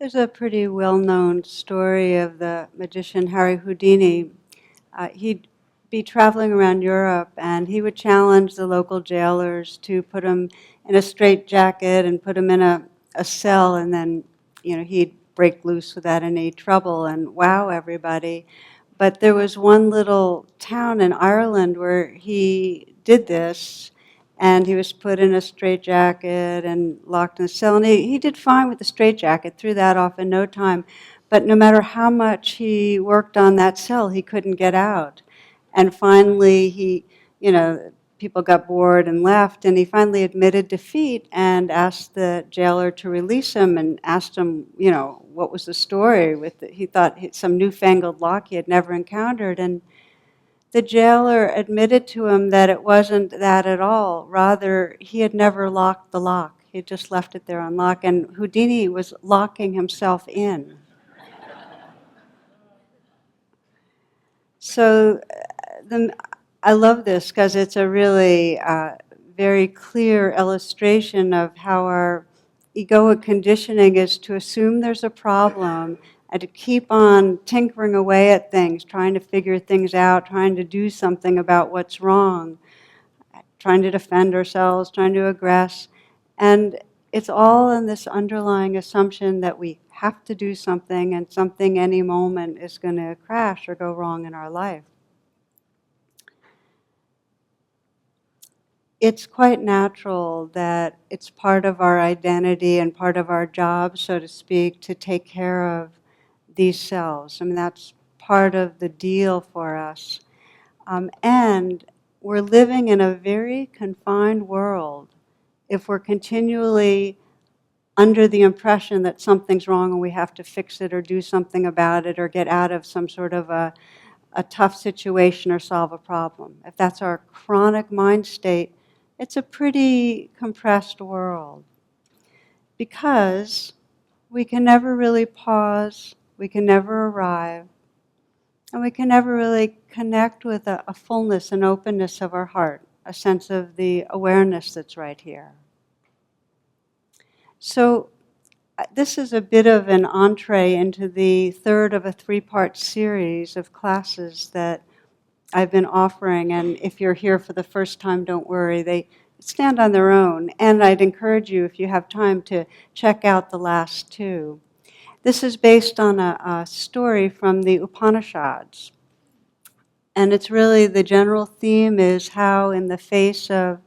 There's a pretty well-known story of the magician Harry Houdini. He'd be traveling around Europe, and he would challenge the local jailers to put him in a straitjacket and put him in a cell, and then, he'd break loose without any trouble and wow everybody. But there was one little town in Ireland where he did this, and he was put in a straitjacket and locked in a cell. And he did fine with the straitjacket, threw that off in no time. But no matter how much he worked on that cell, he couldn't get out. And finally, people got bored and left, and he finally admitted defeat and asked the jailer to release him and asked him, what was the story with it. He thought some newfangled lock he had never encountered, and the jailer admitted to him that it wasn't that at all. Rather, he had never locked the lock. He had just left it there unlocked, and Houdini was locking himself in. So I love this because it's a really very clear illustration of how our egoic conditioning is to assume there's a problem and to keep on tinkering away at things, trying to figure things out, trying to do something about what's wrong, trying to defend ourselves, trying to aggress. And it's all in this underlying assumption that we have to do something, and something any moment is going to crash or go wrong in our life. It's quite natural that it's part of our identity and part of our job, so to speak, to take care of these selves. I mean, that's part of the deal for us. And we're living in a very confined world if we're continually under the impression that something's wrong and we have to fix it or do something about it or get out of some sort of a tough situation or solve a problem. If that's our chronic mind state, it's a pretty compressed world, because we can never really pause, we can never arrive, and we can never really connect with a fullness and openness of our heart, a sense of the awareness that's right here. So this is a bit of an entree into the third of a three-part series of classes that I've been offering, and if you're here for the first time, don't worry, they stand on their own, and I'd encourage you, if you have time, to check out the last two. This is based on a story from the Upanishads, and it's really, the general theme is how in the face of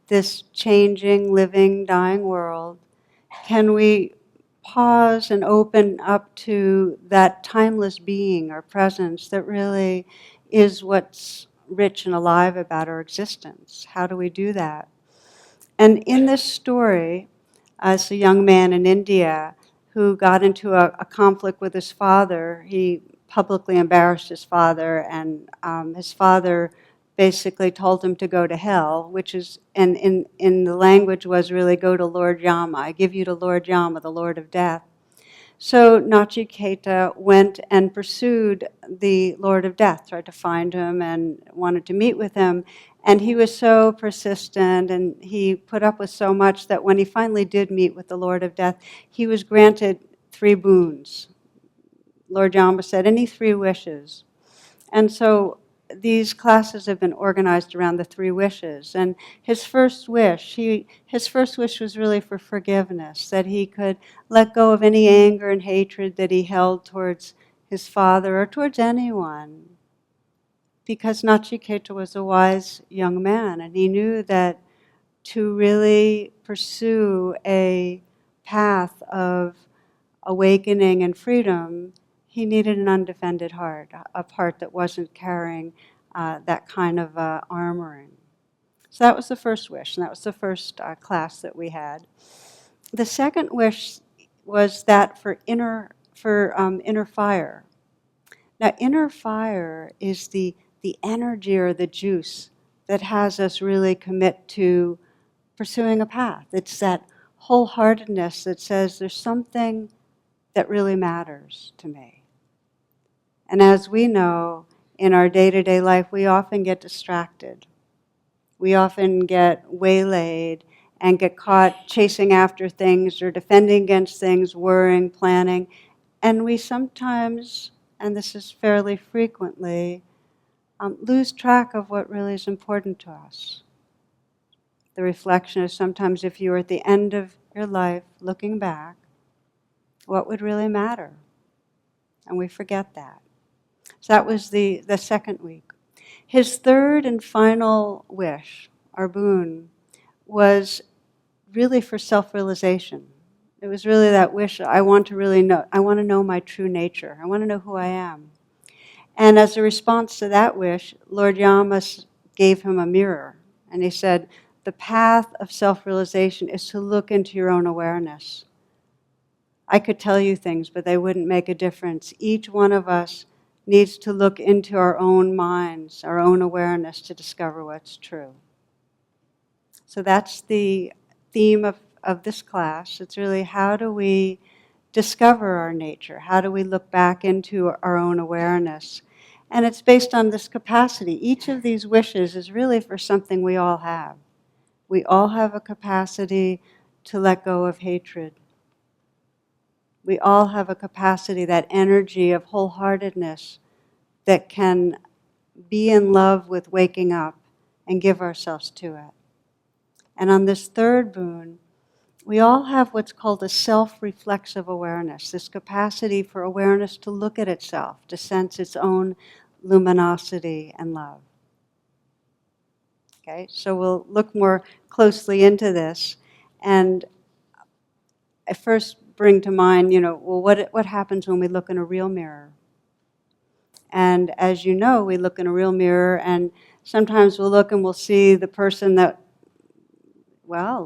this changing, living, dying world, can we pause and open up to that timeless being or presence that really is what's rich and alive about our existence. How do we do that? And in this story, it's a young man in India who got into a conflict with his father. He publicly embarrassed his father, and his father basically told him to go to hell, which is, and in the language was really, go to Lord Yama. I give you to Lord Yama, the Lord of Death. So Nachiketa went and pursued the Lord of Death, tried to find him and wanted to meet with him. And he was so persistent, and he put up with so much that when he finally did meet with the Lord of Death, he was granted 3 boons. Lord Yama said, any 3 wishes. And so these classes have been organized around the 3 wishes. And his first wish was really for forgiveness, that he could let go of any anger and hatred that he held towards his father or towards anyone. Because Nachiketa was a wise young man, and he knew that to really pursue a path of awakening and freedom, he needed an undefended heart, a heart that wasn't carrying that kind of armoring. So that was the first wish, and that was the first class that we had. The second wish was that for inner fire. Now, inner fire is the energy or the juice that has us really commit to pursuing a path. It's that wholeheartedness that says there's something that really matters to me. And as we know, in our day-to-day life, we often get distracted. We often get waylaid and get caught chasing after things or defending against things, worrying, planning. And we sometimes, and this is fairly frequently, lose track of what really is important to us. The reflection is sometimes if you were at the end of your life looking back, what would really matter? And we forget that. So that was the second week. His third and final wish, our boon, was really for self-realization. It was really that wish, I want to know my true nature. I want to know who I am. And as a response to that wish, Lord Yama gave him a mirror. And he said, the path of self-realization is to look into your own awareness. I could tell you things, but they wouldn't make a difference. Each one of us needs to look into our own minds, our own awareness to discover what's true. So that's the theme of this class. It's really how do we discover our nature? How do we look back into our own awareness? And it's based on this capacity. Each of these wishes is really for something we all have. We all have a capacity to let go of hatred. We all have a capacity, that energy of wholeheartedness that can be in love with waking up and give ourselves to it. And on this third boon, we all have what's called a self-reflexive awareness, this capacity for awareness to look at itself, to sense its own luminosity and love. Okay, so we'll look more closely into this. And I first bring to mind, what happens when we look in a real mirror? And as you know, we look in a real mirror, and sometimes we'll look and we'll see the person that,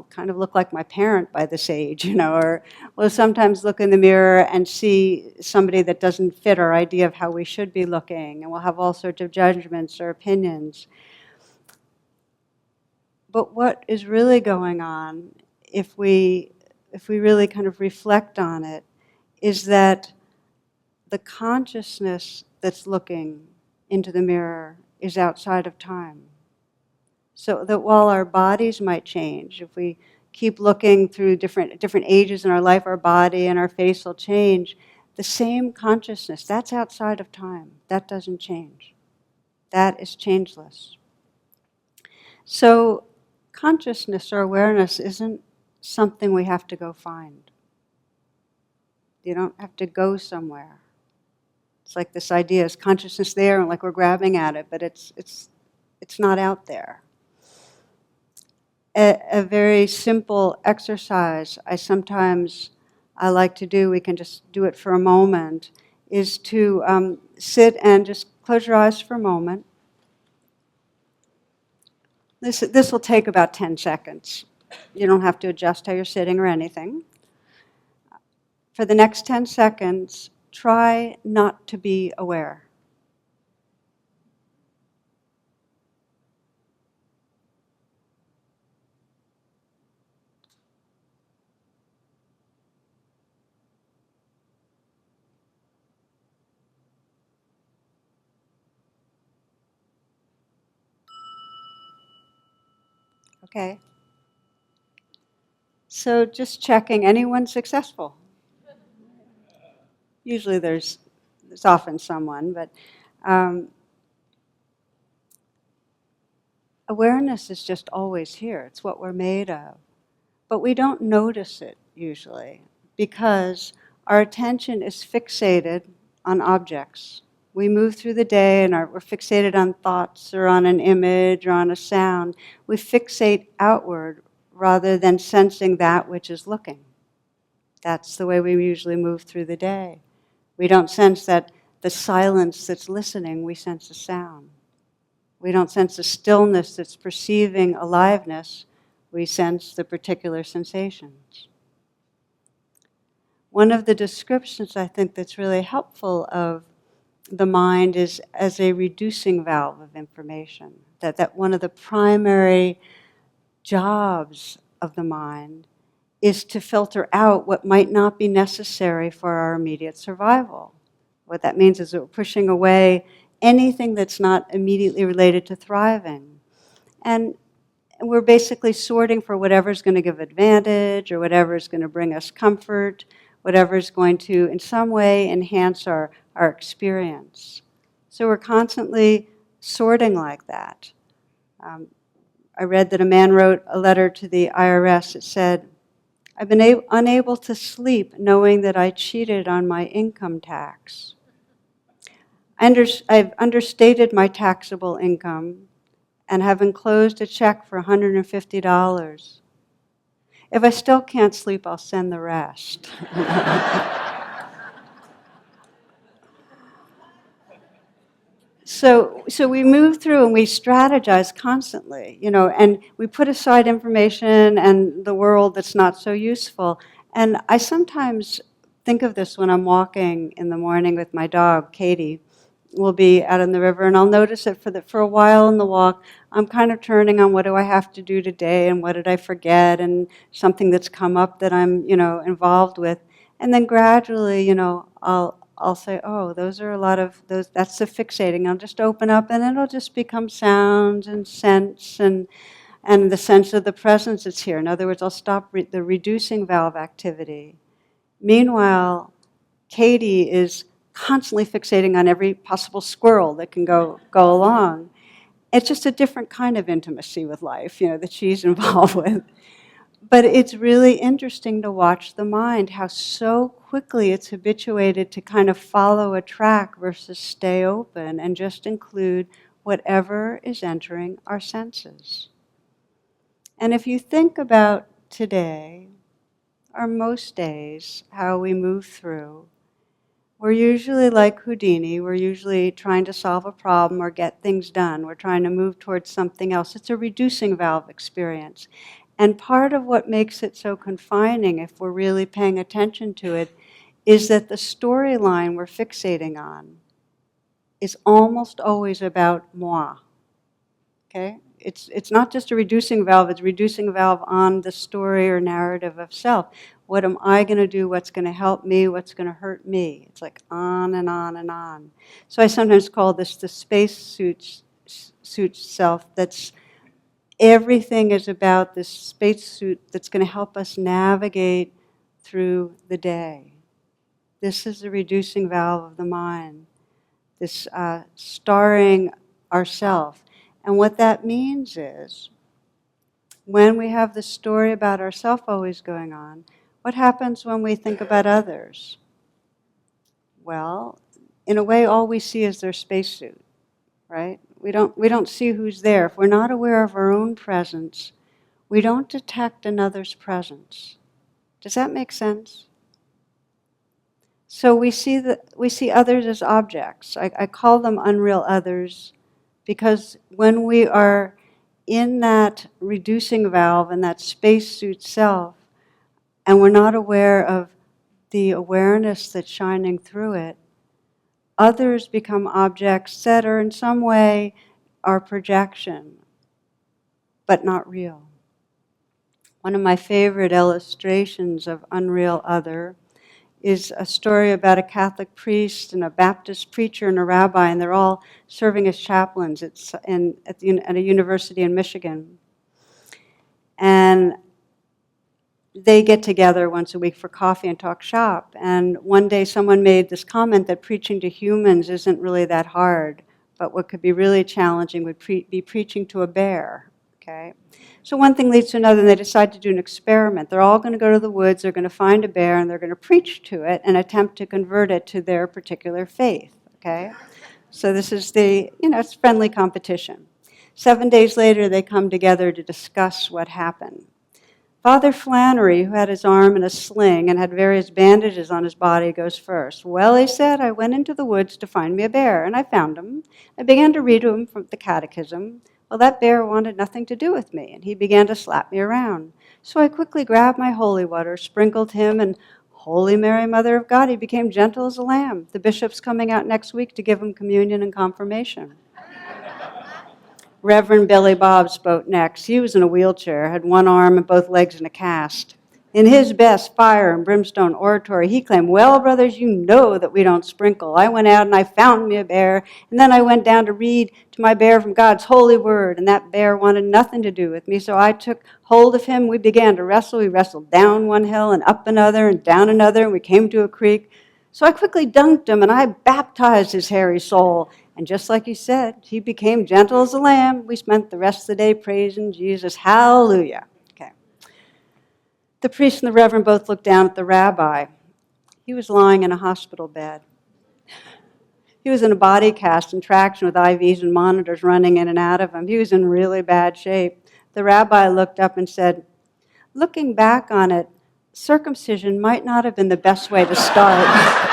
kind of look like my parent by this age, or we'll sometimes look in the mirror and see somebody that doesn't fit our idea of how we should be looking, and we'll have all sorts of judgments or opinions. But what is really going on, if we really kind of reflect on it, is that the consciousness that's looking into the mirror is outside of time. So that while our bodies might change, if we keep looking through different ages in our life, our body and our face will change, the same consciousness, that's outside of time. That doesn't change. That is changeless. So consciousness or awareness isn't something we have to go find. You don't have to go somewhere. It's like this idea, is consciousness there, and like we're grabbing at it, but it's not out there. A very simple exercise I like to do, we can just do it for a moment, is to sit and just close your eyes for a moment. This will take about 10 seconds. You don't have to adjust how you're sitting or anything. For the next 10 seconds, try not to be aware. Okay? So just checking, anyone successful? Usually there's often someone, but awareness is just always here. It's what we're made of. But we don't notice it usually because our attention is fixated on objects. We move through the day and we're fixated on thoughts or on an image or on a sound. We fixate outward rather than sensing that which is looking. That's the way we usually move through the day. We don't sense that the silence that's listening, we sense a sound. We don't sense the stillness that's perceiving aliveness, we sense the particular sensations. One of the descriptions I think that's really helpful of the mind is as a reducing valve of information. That one of the primary jobs of the mind is to filter out what might not be necessary for our immediate survival. What that means is that we're pushing away anything that's not immediately related to thriving. And And we're basically sorting for whatever's going to give advantage or whatever's going to bring us comfort, whatever's going to, in some way, enhance our experience. So we're constantly sorting like that. I read that a man wrote a letter to the IRS. It said, I've been unable to sleep knowing that I cheated on my income tax. I've understated my taxable income and have enclosed a check for $150. If I still can't sleep, I'll send the rest. So we move through and we strategize constantly, and we put aside information and the world that's not so useful. And I sometimes think of this when I'm walking in the morning with my dog, Katie. We'll be out in the river, and I'll notice it for a while in the walk. I'm kind of turning on what do I have to do today, and what did I forget, and something that's come up that I'm, involved with. And then gradually, I'll say, oh, those are a lot of those. That's the fixating. I'll just open up, and it'll just become sounds and sense and the sense of the presence that's here. In other words, I'll stop the reducing valve activity. Meanwhile, Katie is constantly fixating on every possible squirrel that can go along. It's just a different kind of intimacy with life, that she's involved with. But it's really interesting to watch the mind, how so quickly it's habituated to kind of follow a track versus stay open and just include whatever is entering our senses. And if you think about today, or most days, how we move through, we're usually like Houdini. We're usually trying to solve a problem or get things done. We're trying to move towards something else. It's a reducing valve experience. And part of what makes it so confining, if we're really paying attention to it, is that the storyline we're fixating on is almost always about moi. Okay? It's not just a reducing valve, it's a reducing valve on the story or narrative of self. What am I going to do? What's going to help me? What's going to hurt me? It's like on and on and on. So I sometimes call this the spacesuit self. That's everything is about this spacesuit that's going to help us navigate through the day. This is the reducing valve of the mind. This starring ourself. And what that means is, when we have the story about ourself always going on, what happens when we think about others? Well, in a way, all we see is their spacesuit, right? We don't see who's there. If we're not aware of our own presence, we don't detect another's presence. Does that make sense? So we see others as objects. I call them unreal others, because when we are in that reducing valve and that spacesuit self, and we're not aware of the awareness that's shining through it, others become objects that are in some way our projection, but not real. One of my favorite illustrations of unreal other is a story about a Catholic priest and a Baptist preacher and a rabbi, and they're all serving as chaplains. It's at a university in Michigan. And they get together once a week for coffee and talk shop. And one day someone made this comment that preaching to humans isn't really that hard, but what could be really challenging would be preaching to a bear. Okay? So one thing leads to another, and they decide to do an experiment. They're all going to go to the woods, they're going to find a bear, and they're going to preach to it and attempt to convert it to their particular faith. Okay? So this is it's friendly competition. 7 days later, they come together to discuss what happened. Father Flannery, who had his arm in a sling and had various bandages on his body, goes first. Well, he said, I went into the woods to find me a bear, and I found him. I began to read to him from the catechism. Well, that bear wanted nothing to do with me, and he began to slap me around. So I quickly grabbed my holy water, sprinkled him, and Holy Mary, Mother of God, he became gentle as a lamb. The bishop's coming out next week to give him communion and confirmation. Reverend Billy Bob spoke next. He was in a wheelchair, had one arm and both legs in a cast. In his best fire and brimstone oratory, he claimed, well, brothers, you know that we don't sprinkle. I went out and I found me a bear, and then I went down to read to my bear from God's holy word, and that bear wanted nothing to do with me, so I took hold of him. We began to wrestle. We wrestled down one hill and up another and down another, and we came to a creek. So I quickly dunked him, and I baptized his hairy soul. And just like he said, he became gentle as a lamb. We spent the rest of the day praising Jesus. Hallelujah. Okay. The priest and the reverend both looked down at the rabbi. He was lying in a hospital bed. He was in a body cast and traction with IVs and monitors running in and out of him. He was in really bad shape. The rabbi looked up and said, looking back on it, circumcision might not have been the best way to start.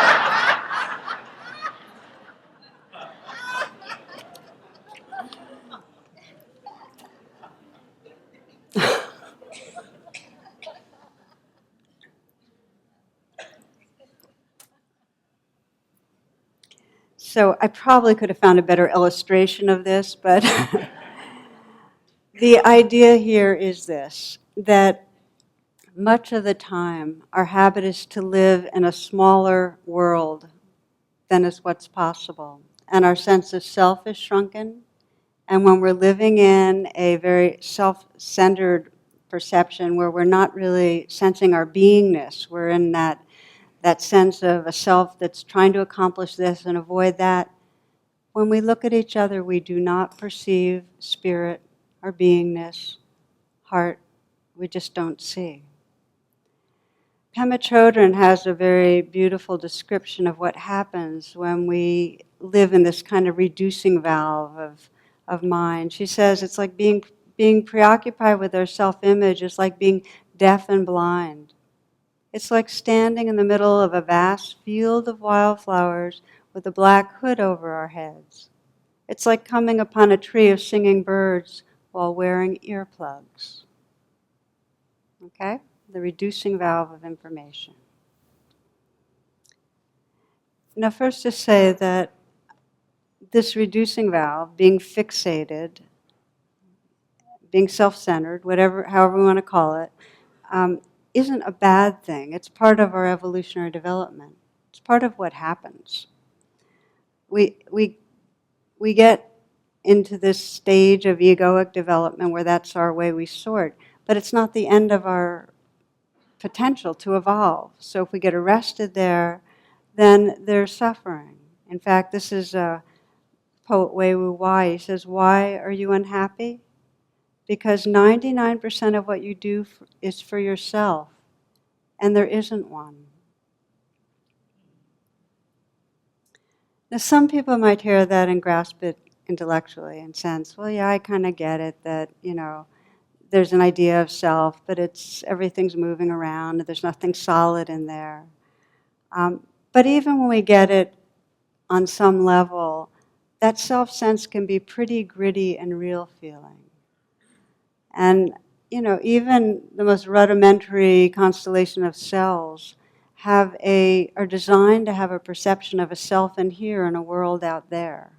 So I probably could have found a better illustration of this, but the idea here is this, that much of the time our habit is to live in a smaller world than is what's possible. And our sense of self is shrunken. And when we're living in a very self-centered perception where we're not really sensing our beingness, we're in that sense of a self that's trying to accomplish this and avoid that. When we look at each other, we do not perceive spirit, our beingness, heart. We just don't see. Pema Chodron has a very beautiful description of what happens when we live in this kind of reducing valve of mind. She says it's like being preoccupied with our self-image is like being deaf and blind. It's like standing in the middle of a vast field of wildflowers with a black hood over our heads. It's like coming upon a tree of singing birds while wearing earplugs. Okay? The reducing valve of information. Now, first to say that this reducing valve, being fixated, being self-centered, however we want to call it, isn't a bad thing. It's part of our evolutionary development. It's part of what happens. We get into this stage of egoic development where that's our way we sort, but it's not the end of our potential to evolve. So if we get arrested there, then there's suffering. In fact, this is poet Wei Wu Wai. He says, why are you unhappy? Because 99% of what you do is for yourself, and there isn't one. Now, some people might hear that and grasp it intellectually and sense, well, yeah, I kind of get it that, there's an idea of self, but everything's moving around, and there's nothing solid in there. But even when we get it on some level, that self-sense can be pretty gritty and real feeling. And, even the most rudimentary constellation of cells are designed to have a perception of a self in here and a world out there.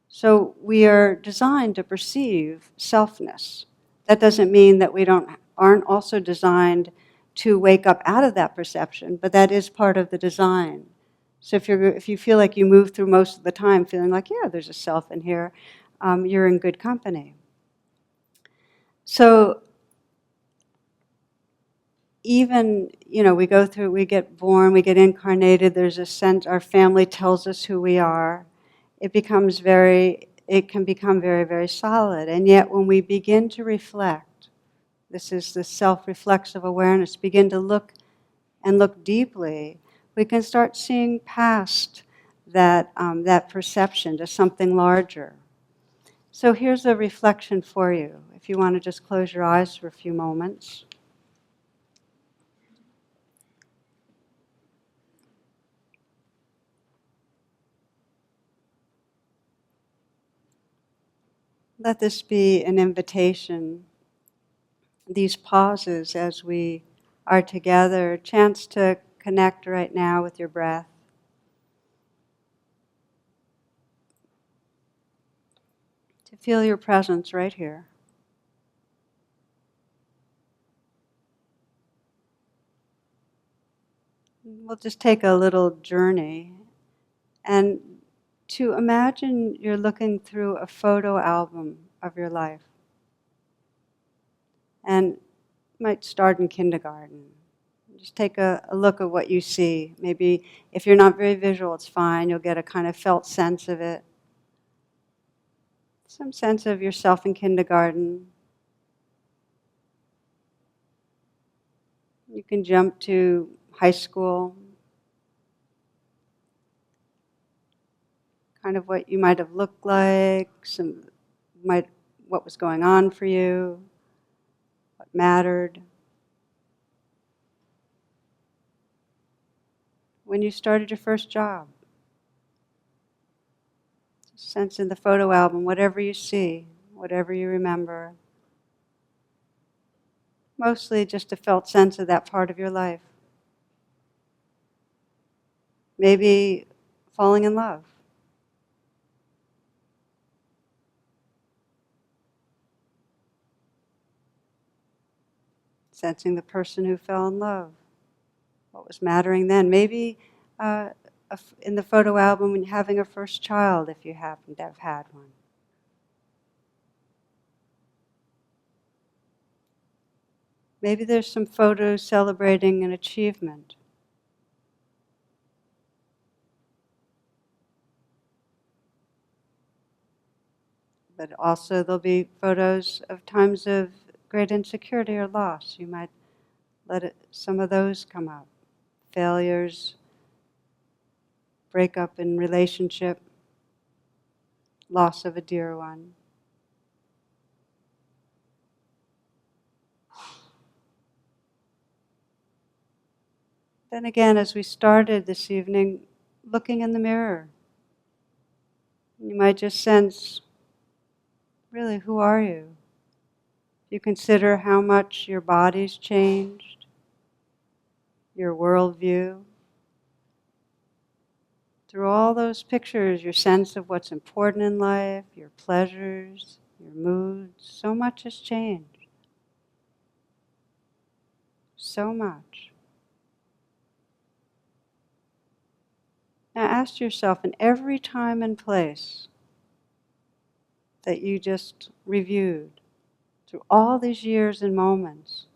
So we are designed to perceive selfness. That doesn't mean that we aren't also designed to wake up out of that perception, but that is part of the design. So if you feel like you move through most of the time feeling like, yeah, there's a self in here, you're in good company. So even, we get born, we get incarnated, there's a sense, our family tells us who we are. It can become very, very solid. And yet when we begin to reflect, this is the self-reflexive awareness, begin to look deeply, we can start seeing past that perception to something larger. So here's a reflection for you, if you want to just close your eyes for a few moments. Let this be an invitation, these pauses as we are together, a chance to connect right now with your breath. To feel your presence right here. We'll just take a little journey and to imagine you're looking through a photo album of your life. And you might start in kindergarten. Just take a look at what you see. Maybe if you're not very visual, it's fine. You'll get a kind of felt sense of it. Some sense of yourself in kindergarten. You can jump to high school. Kind of what you might have looked like, what was going on for you, what mattered. When you started your first job. Sense in the photo album, whatever you see, whatever you remember. Mostly just a felt sense of that part of your life. Maybe falling in love. Sensing the person who fell in love. What was mattering then? Maybe in the photo album when you're having a first child, if you happen to have had one. Maybe there's some photos celebrating an achievement. But also there'll be photos of times of great insecurity or loss. You might let some of those come up. Failures, breakup in relationship, loss of a dear one. Then again, as we started this evening, looking in the mirror, you might just sense, really, who are you? You consider how much your body's changed, your worldview. Through all those pictures, your sense of what's important in life, your pleasures, your moods, so much has changed. So much. Now ask yourself, in every time and place that you just reviewed, through all these years and moments,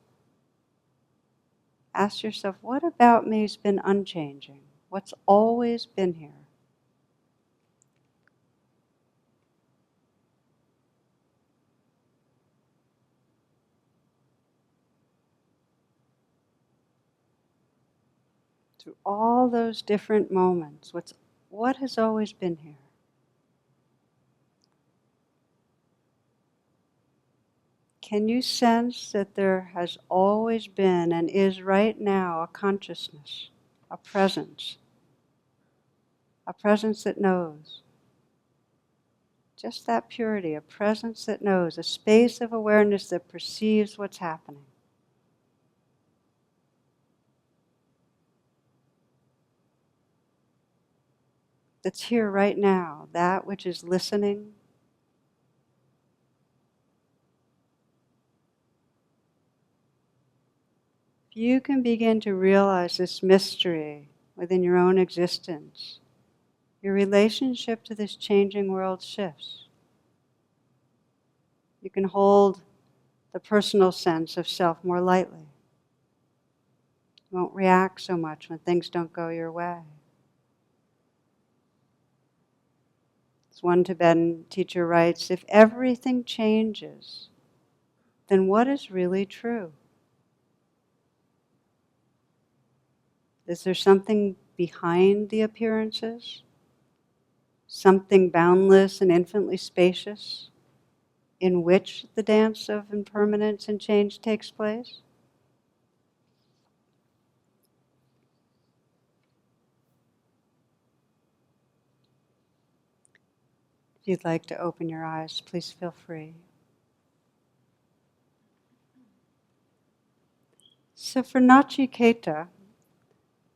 ask yourself, what about me has been unchanging? What's always been here? Through all those different moments, what has always been here? Can you sense that there has always been and is right now a consciousness, a presence that knows? Just that purity, a presence that knows, a space of awareness that perceives what's happening. That's here right now, that which is listening. If you can begin to realize this mystery within your own existence, your relationship to this changing world shifts. You can hold the personal sense of self more lightly. You won't react so much when things don't go your way. As one Tibetan teacher writes, if everything changes, then what is really true? Is there something behind the appearances? Something boundless and infinitely spacious in which the dance of impermanence and change takes place? If you'd like to open your eyes, please feel free. So for Nachiketa,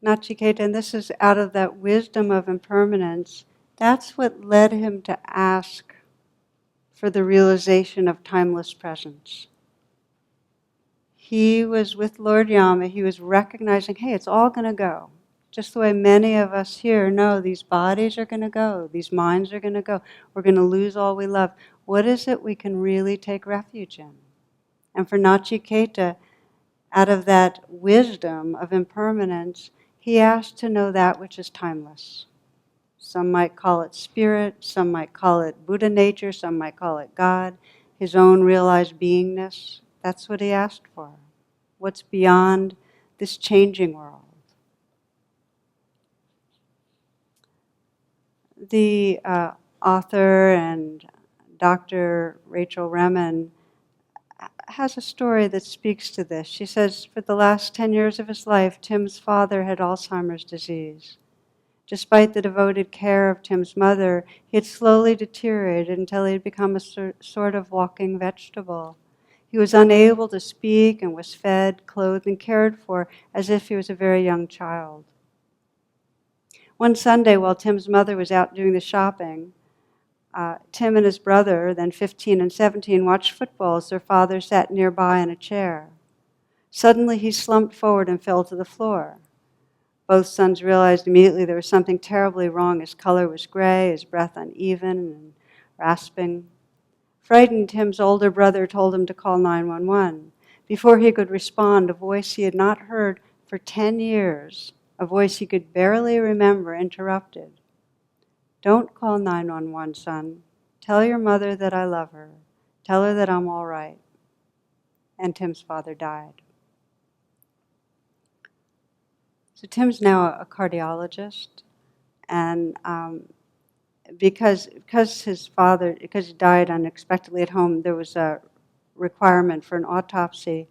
and this is out of that wisdom of impermanence, that's what led him to ask for the realization of timeless presence. He was with Lord Yama, he was recognizing, hey, it's all going to go. just the way many of us here know these bodies are going to go, these minds are going to go, we're going to lose all we love. What is it we can really take refuge in? And for Nachiketa, out of that wisdom of impermanence, he asked to know that which is timeless. Some might call it spirit, some might call it Buddha nature, some might call it God, his own realized beingness. That's what he asked for. What's beyond this changing world? The author and Dr. Rachel Remen has a story that speaks to this. She says, for the last 10 years of his life, Tim's father had Alzheimer's disease. Despite the devoted care of Tim's mother, he had slowly deteriorated until he had become a sort of walking vegetable. He was unable to speak and was fed, clothed, and cared for as if he was a very young child. One Sunday, while Tim's mother was out doing the shopping, Tim and his brother, then 15 and 17, watched football as their father sat nearby in a chair. Suddenly, he slumped forward and fell to the floor. Both sons realized immediately there was something terribly wrong. His color was gray, his breath uneven and rasping. Frightened, Tim's older brother told him to call 911. Before he could respond, a voice he had not heard for 10 years, a voice he could barely remember, interrupted. Don't call 911, son. Tell your mother that I love her. Tell her that I'm all right. And Tim's father died. So Tim's now a cardiologist, and because he died unexpectedly at home, there was a requirement for an autopsy.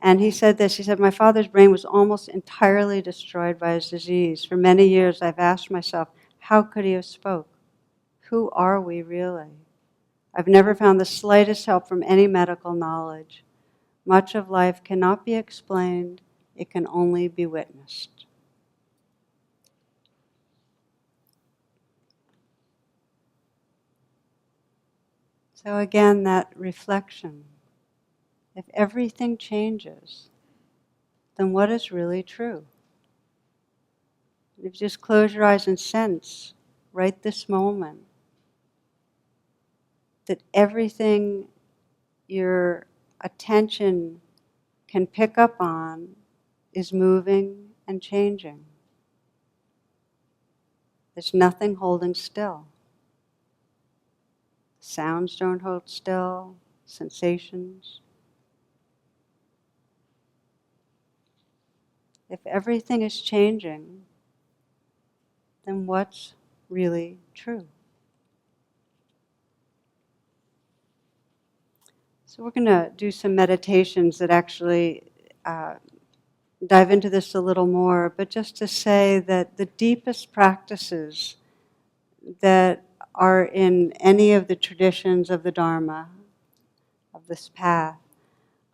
And he said this, he said, my father's brain was almost entirely destroyed by his disease. For many years I've asked myself, how could he have spoke? Who are we really? I've never found the slightest help from any medical knowledge. Much of life cannot be explained, it can only be witnessed. So again, that reflection. If everything changes, then what is really true? If you just close your eyes and sense, right this moment, that everything your attention can pick up on is moving and changing. There's nothing holding still. Sounds don't hold still, sensations. If everything is changing, then what's really true? So we're going to do some meditations that actually dive into this a little more, but just to say that the deepest practices that are in any of the traditions of the Dharma, of this path,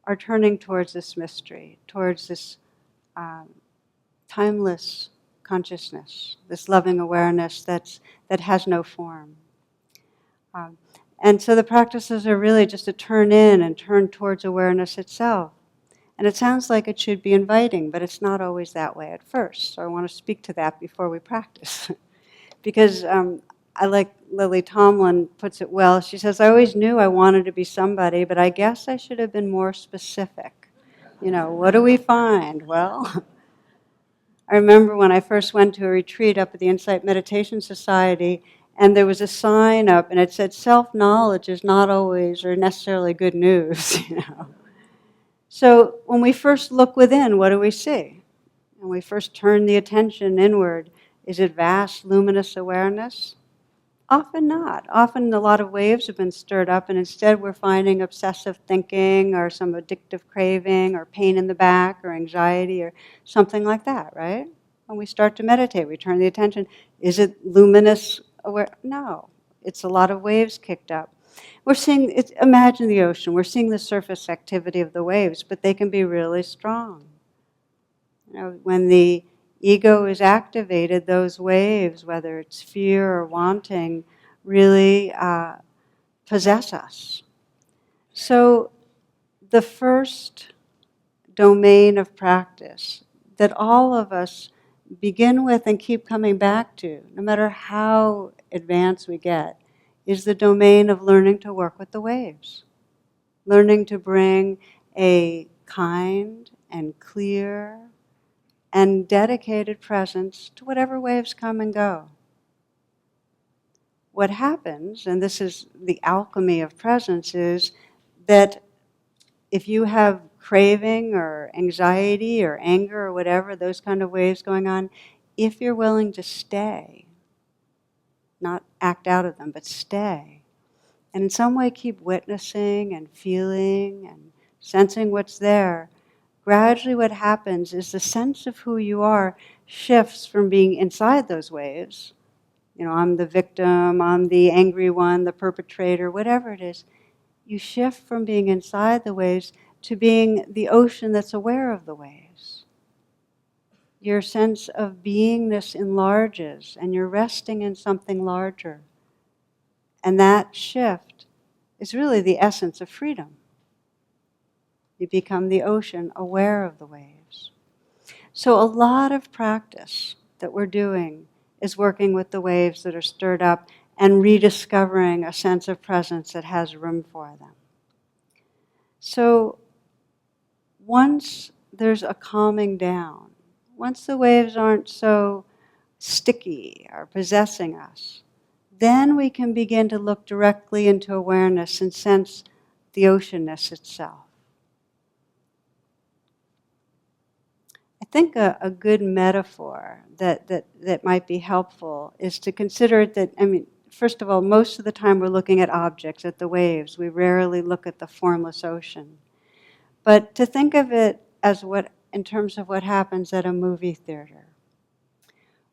are turning towards this mystery, towards this timeless consciousness, this loving awareness that has no form. And so the practices are really just to turn in and turn towards awareness itself. And it sounds like it should be inviting, but it's not always that way at first. So I want to speak to that before we practice. Because I like Lily Tomlin puts it well. She says, I always knew I wanted to be somebody, but I guess I should have been more specific. You know, what do we find? Well, I remember when I first went to a retreat up at the Insight Meditation Society, and there was a sign up, and it said, self-knowledge is not always or necessarily good news, you know. So when we first look within, what do we see? When we first turn the attention inward, is it vast, luminous awareness? Often not. Often a lot of waves have been stirred up, and instead we're finding obsessive thinking or some addictive craving or pain in the back or anxiety or something like that, right? When we start to meditate, we turn the attention. Is it luminous aware? No. It's a lot of waves kicked up. We're seeing, imagine the ocean. We're seeing the surface activity of the waves, but they can be really strong. You know, when the ego is activated, those waves, whether it's fear or wanting, really possess us. So the first domain of practice that all of us begin with and keep coming back to, no matter how advanced we get, is the domain of learning to work with the waves. Learning to bring a kind and clear and dedicated presence to whatever waves come and go. What happens, and this is the alchemy of presence, is that if you have craving or anxiety or anger or whatever, those kind of waves going on, if you're willing to stay, not act out of them, but stay, and in some way keep witnessing and feeling and sensing what's there, gradually what happens is the sense of who you are shifts from being inside those waves. You know, I'm the victim, I'm the angry one, the perpetrator, whatever it is. You shift from being inside the waves to being the ocean that's aware of the waves. Your sense of beingness enlarges and you're resting in something larger. And that shift is really the essence of freedom. You become the ocean aware of the waves. So a lot of practice that we're doing is working with the waves that are stirred up and rediscovering a sense of presence that has room for them. So once there's a calming down, once the waves aren't so sticky or possessing us, then we can begin to look directly into awareness and sense the oceanness itself. I think a good metaphor that might be helpful is to consider it that, first of all, most of the time we're looking at objects, at the waves. We rarely look at the formless ocean. But to think of it as in terms of what happens at a movie theater.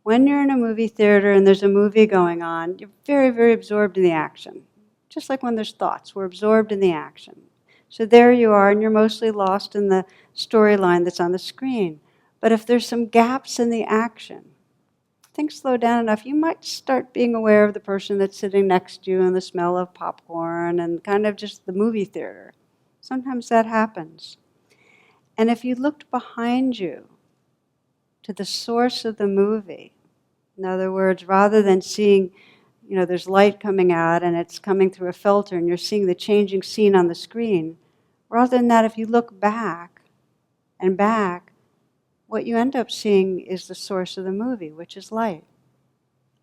When you're in a movie theater and there's a movie going on, you're very, very absorbed in the action. Just like when there's thoughts, we're absorbed in the action. So there you are, and you're mostly lost in the storyline that's on the screen. But if there's some gaps in the action, things slow down enough, you might start being aware of the person that's sitting next to you and the smell of popcorn and kind of just the movie theater. Sometimes that happens. And if you looked behind you to the source of the movie, in other words, rather than seeing, there's light coming out and it's coming through a filter and you're seeing the changing scene on the screen, rather than that, if you look back and back, what you end up seeing is the source of the movie, which is light,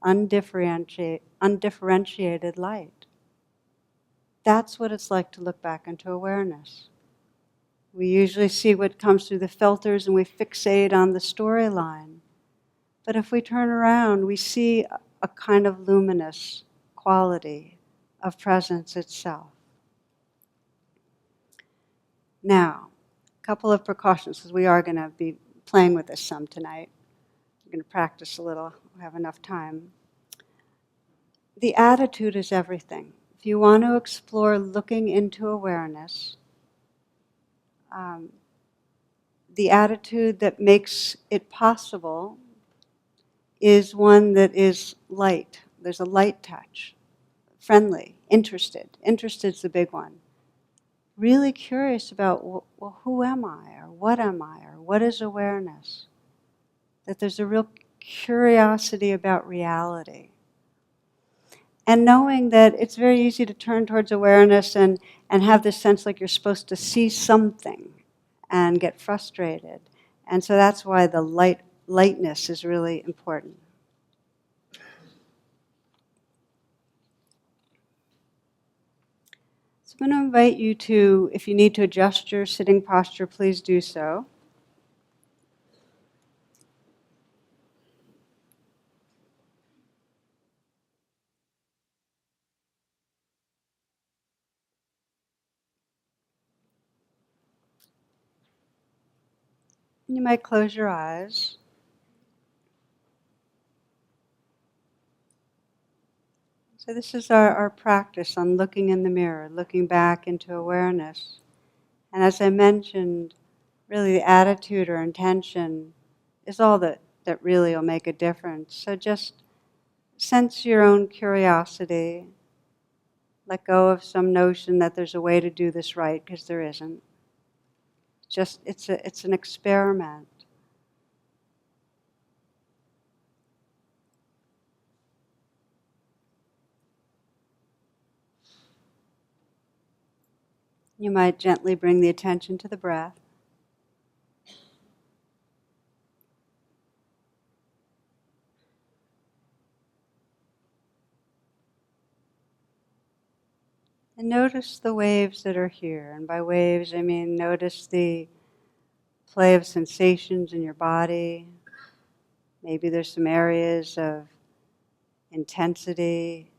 undifferentiated light. That's what it's like to look back into awareness. We usually see what comes through the filters and we fixate on the storyline. But if we turn around, we see a kind of luminous quality of presence itself. Now, a couple of precautions, because we are going to be playing with this some tonight. We're going to practice a little, we have enough time. The attitude is everything. If you want to explore looking into awareness, the attitude that makes it possible is one that is light. There's a light touch. Friendly, interested. Interested's the big one. Really curious about, well, who am I? Or what is awareness? That there's a real curiosity about reality. And knowing that it's very easy to turn towards awareness and have this sense like you're supposed to see something and get frustrated. And so that's why the lightness is really important. So I'm going to invite you to, if you need to adjust your sitting posture, please do so. You might close your eyes. So this is our practice on looking in the mirror, looking back into awareness. And as I mentioned, really the attitude or intention is all that really will make a difference. So just sense your own curiosity. Let go of some notion that there's a way to do this right, because there isn't. Just it's an experiment. You might gently bring the attention to the breath. And notice the waves that are here. And by waves, I mean notice the play of sensations in your body. Maybe there's some areas of intensity,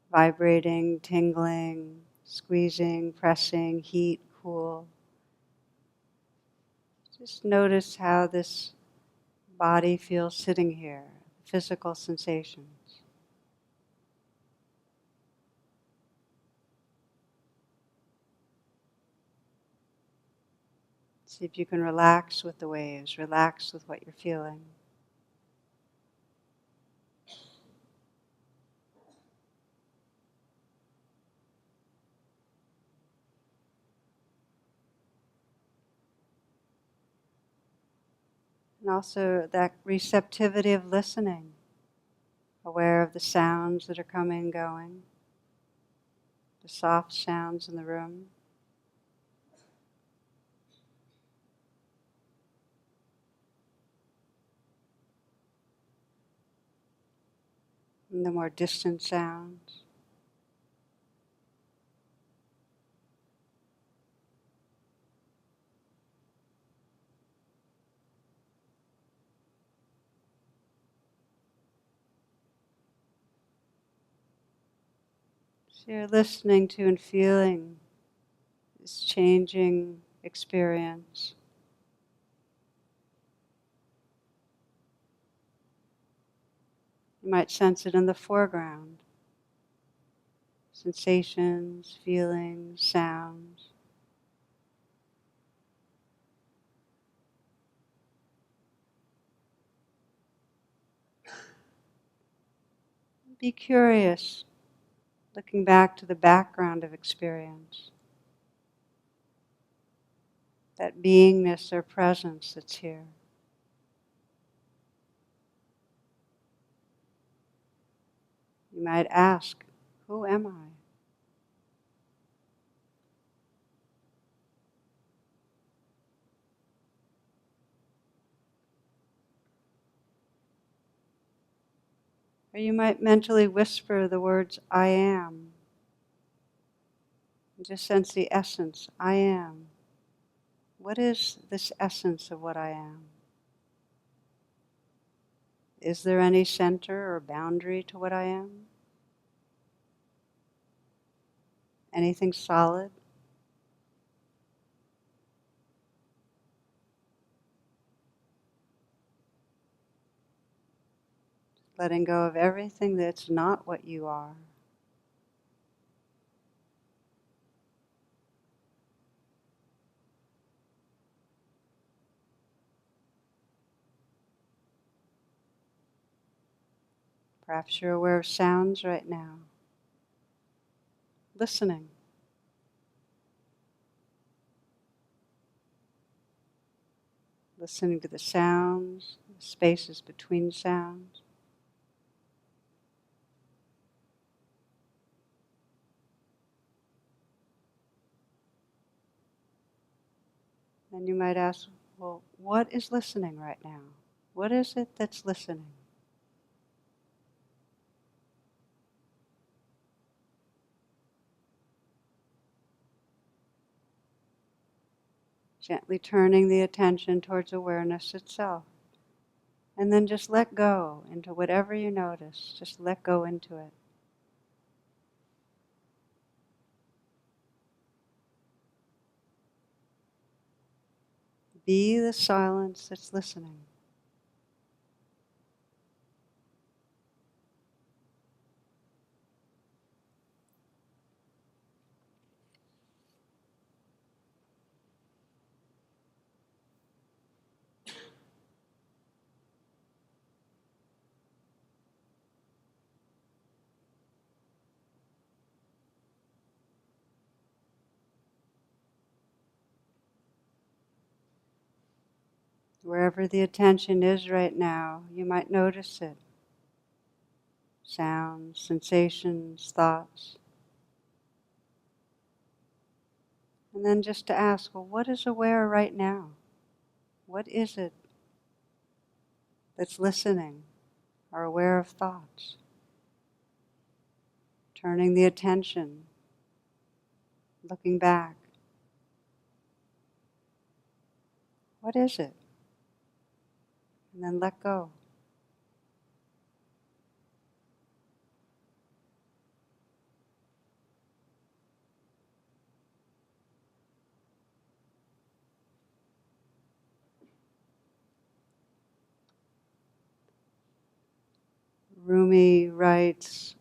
vibrating, tingling, squeezing, pressing, heat, cool. Just notice how this body feels sitting here, physical sensations. See if you can relax with the waves, relax with what you're feeling. And also that receptivity of listening, aware of the sounds that are coming and going, the soft sounds in the room. And the more distant sounds. So you're listening to and feeling this changing experience. You might sense it in the foreground. Sensations, feelings, sounds. Be curious, looking back to the background of experience. That beingness or presence that's here. You might ask, who am I? Or you might mentally whisper the words, I am. And just sense the essence, I am. What is this essence of what I am? Is there any center or boundary to what I am? Anything solid? Letting go of everything that's not what you are. Perhaps you're aware of sounds right now. Listening. Listening to the sounds, the spaces between sounds. And you might ask, well, what is listening right now? What is it that's listening? Gently turning the attention towards awareness itself. And then just let go into whatever you notice. Just let go into it. Be the silence that's listening. Wherever the attention is right now, you might notice it. Sounds, sensations, thoughts. And then just to ask, well, what is aware right now? What is it that's listening or aware of thoughts? Turning the attention, looking back. What is it? And then let go. Rumi writes,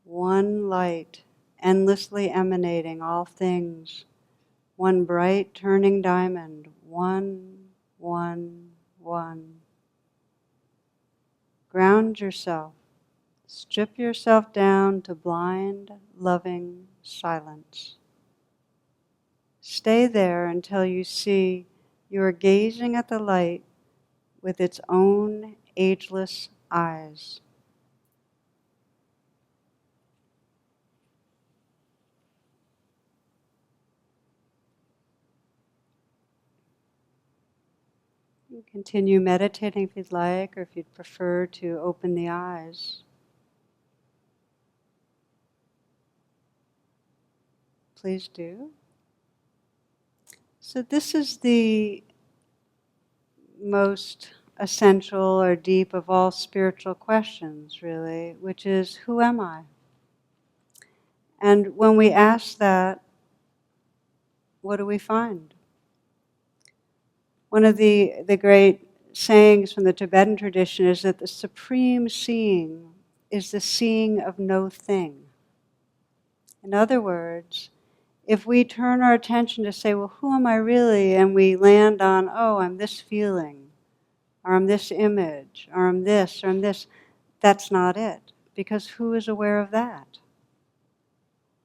one light, endlessly emanating all things, one bright turning diamond, one, one, one. Ground yourself, strip yourself down to blind, loving silence. Stay there until you see you are gazing at the light with its own ageless eyes. You continue meditating if you'd like, or if you'd prefer to open the eyes. Please do. So this is the most essential or deep of all spiritual questions, really, which is, who am I? And when we ask that, what do we find? One of the great sayings from the Tibetan tradition is that the supreme seeing is the seeing of no thing. In other words, if we turn our attention to say, well, who am I really? And we land on, oh, I'm this feeling, or I'm this image, or I'm this, or I'm this, that's not it. Because who is aware of that?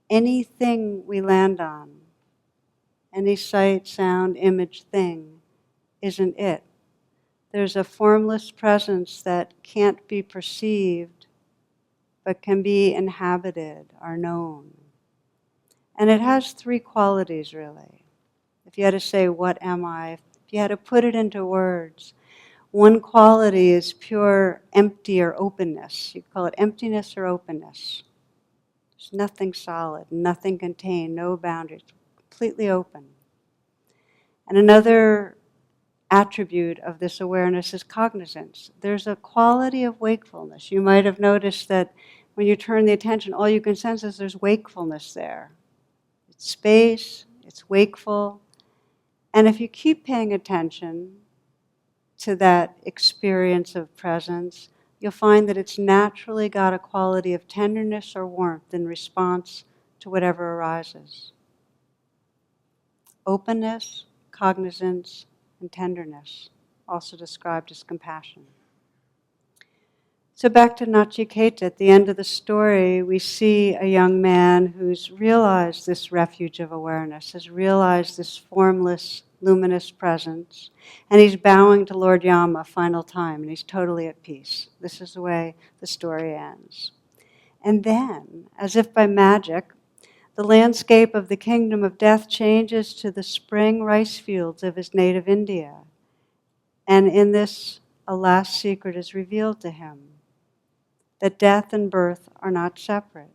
Anything we land on, any sight, sound, image, thing, isn't it. There's a formless presence that can't be perceived, but can be inhabited or known. And it has three qualities, really. If you had to say, what am I? If you had to put it into words, one quality is pure empty or openness. You call it emptiness or openness. There's nothing solid, nothing contained, no boundaries, completely open. And another attribute of this awareness is cognizance. There's a quality of wakefulness. You might have noticed that when you turn the attention, all you can sense is there's wakefulness there. It's space, it's wakeful. And if you keep paying attention to that experience of presence, you'll find that it's naturally got a quality of tenderness or warmth in response to whatever arises. Openness, cognizance, and tenderness, also described as compassion. So back to Nachiketa, at the end of the story, we see a young man who's realized this refuge of awareness, has realized this formless, luminous presence, and he's bowing to Lord Yama a final time, and he's totally at peace. This is the way the story ends. And then, as if by magic, the landscape of the kingdom of death changes to the spring rice fields of his native India. And in this, a last secret is revealed to him, that death and birth are not separate.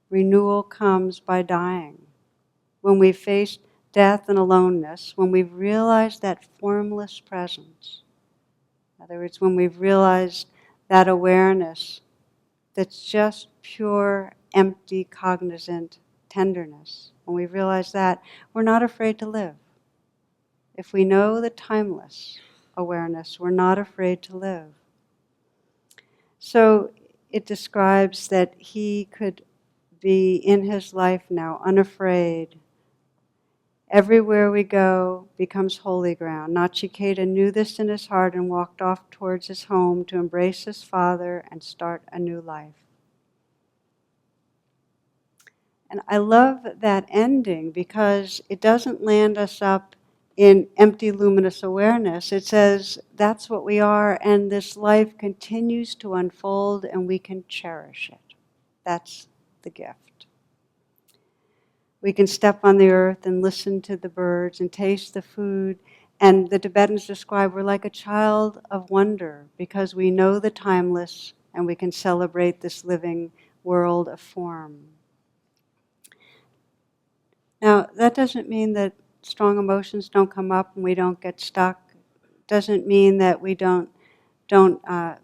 Renewal comes by dying. When we've faced death and aloneness, when we've realized that formless presence, in other words, when we've realized that awareness that's just pure, empty, cognizant tenderness, when we've realized that, we're not afraid to live. If we know the timeless awareness, we're not afraid to live. So it describes that he could be in his life now unafraid. Everywhere we go becomes holy ground. Nachiketa knew this in his heart and walked off towards his home to embrace his father and start a new life. And I love that ending because it doesn't land us up in empty luminous awareness. It says that's what we are, and this life continues to unfold and we can cherish it. That's the gift. We can step on the earth and listen to the birds and taste the food. And the Tibetans describe we're like a child of wonder because we know the timeless and we can celebrate this living world of form. Now, that doesn't mean that strong emotions don't come up and we don't get stuck. It doesn't mean that we don't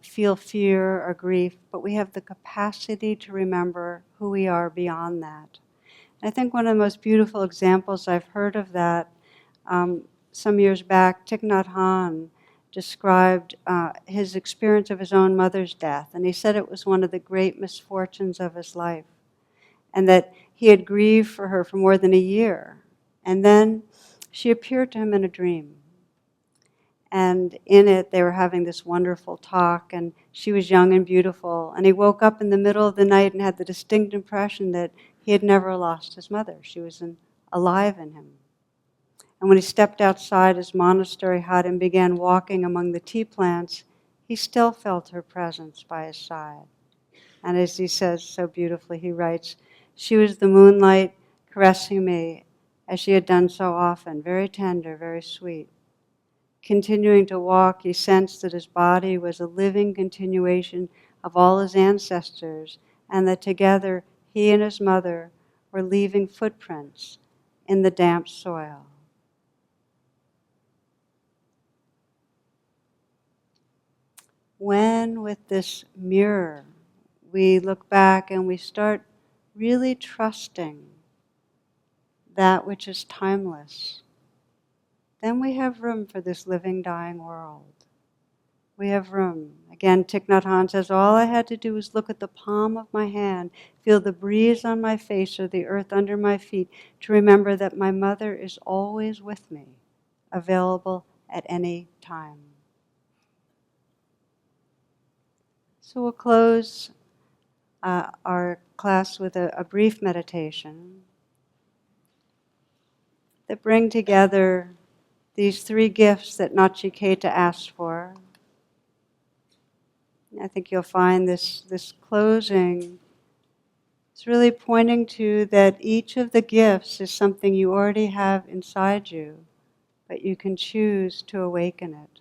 feel fear or grief, but we have the capacity to remember who we are beyond that. I think one of the most beautiful examples I've heard of that, some years back, Thich Nhat Hanh described his experience of his own mother's death, and he said it was one of the great misfortunes of his life, and that he had grieved for her for more than a year. And then she appeared to him in a dream. And in it, they were having this wonderful talk, and she was young and beautiful. And he woke up in the middle of the night and had the distinct impression that he had never lost his mother. She was alive in him. And when he stepped outside his monastery hut and began walking among the tea plants, he still felt her presence by his side. And as he says so beautifully, he writes, "She was the moonlight caressing me as she had done so often, very tender, very sweet." Continuing to walk, he sensed that his body was a living continuation of all his ancestors, and that together he and his mother were leaving footprints in the damp soil. When, with this mirror, we look back and we start really trusting that which is timeless, then we have room for this living, dying world. We have room. Again, Thich Nhat Hanh says, all I had to do was look at the palm of my hand, feel the breeze on my face or the earth under my feet, to remember that my mother is always with me, available at any time. So we'll close our class with a brief meditation that bring together these three gifts that Nachiketa asked for. I think you'll find this closing is really pointing to that each of the gifts is something you already have inside you, but you can choose to awaken it.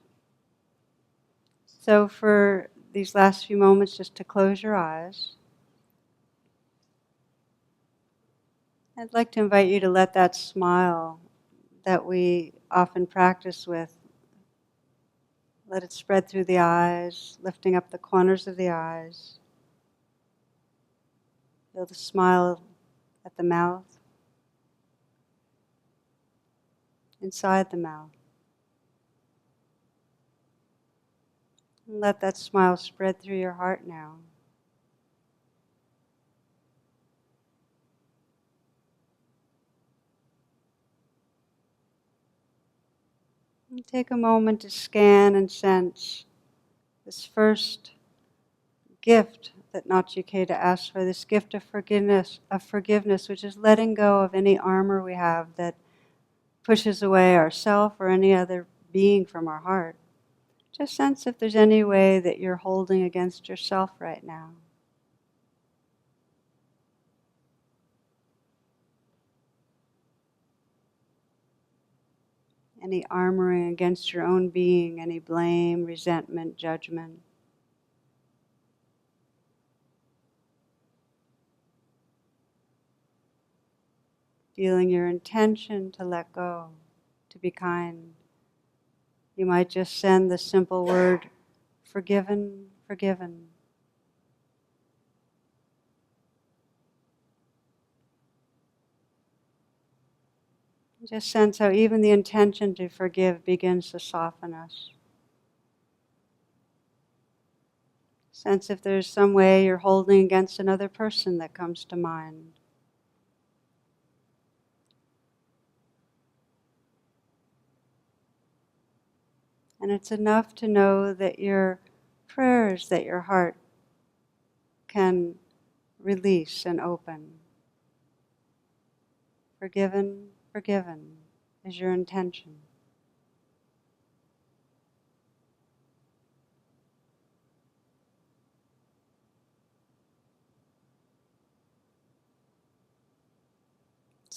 So for these last few moments, just to close your eyes, I'd like to invite you to let that smile that we often practice with, let it spread through the eyes, lifting up the corners of the eyes. Feel the smile at the mouth, inside the mouth. And let that smile spread through your heart now. And take a moment to scan and sense this first gift that Nachiketa asked for, this gift of forgiveness, which is letting go of any armor we have that pushes away ourself or any other being from our heart. Just sense if there's any way that you're holding against yourself right now. Any armoring against your own being, any blame, resentment, judgment. Feeling your intention to let go, to be kind. You might just send the simple word, forgiven, forgiven. Just sense how even the intention to forgive begins to soften us. Sense if there's some way you're holding against another person that comes to mind. And it's enough to know that your prayers, that your heart can release and open. Forgiven, forgiven is your intention.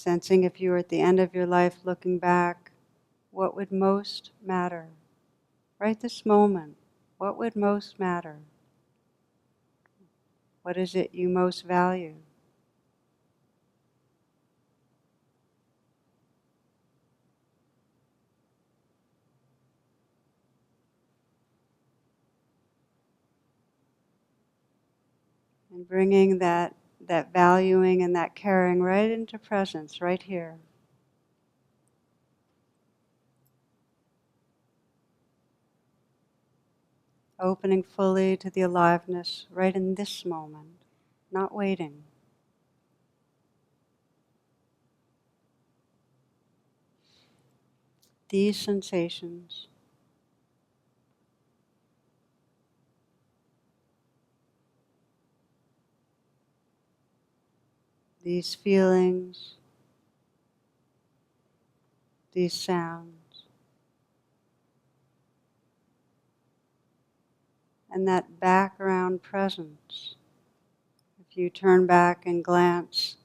Sensing if you were at the end of your life looking back, what would most matter? Right this moment, what would most matter? What is it you most value? And bringing that valuing and that caring right into presence, right here. Opening fully to the aliveness right in this moment, not waiting. These sensations, these feelings, these sounds, and that background presence. If you turn back and glance,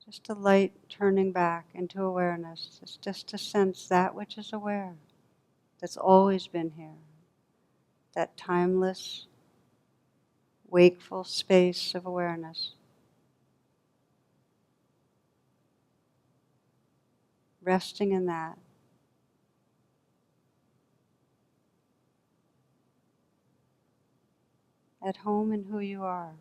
just a light turning back into awareness. It's just to sense that which is aware, that's always been here. That timeless, wakeful space of awareness. Resting in that. At home in who you are.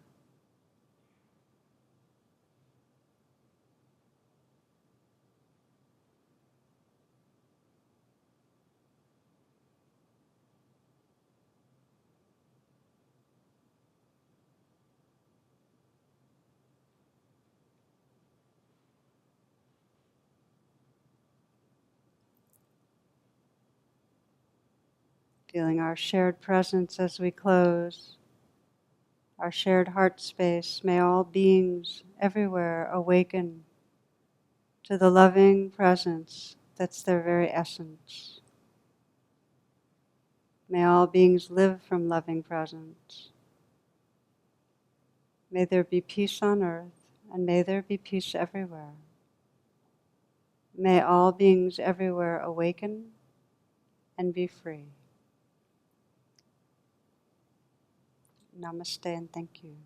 Feeling our shared presence as we close. Our shared heart space. May all beings everywhere awaken to the loving presence that's their very essence. May all beings live from loving presence. May there be peace on earth, and may there be peace everywhere. May all beings everywhere awaken and be free. Namaste and thank you.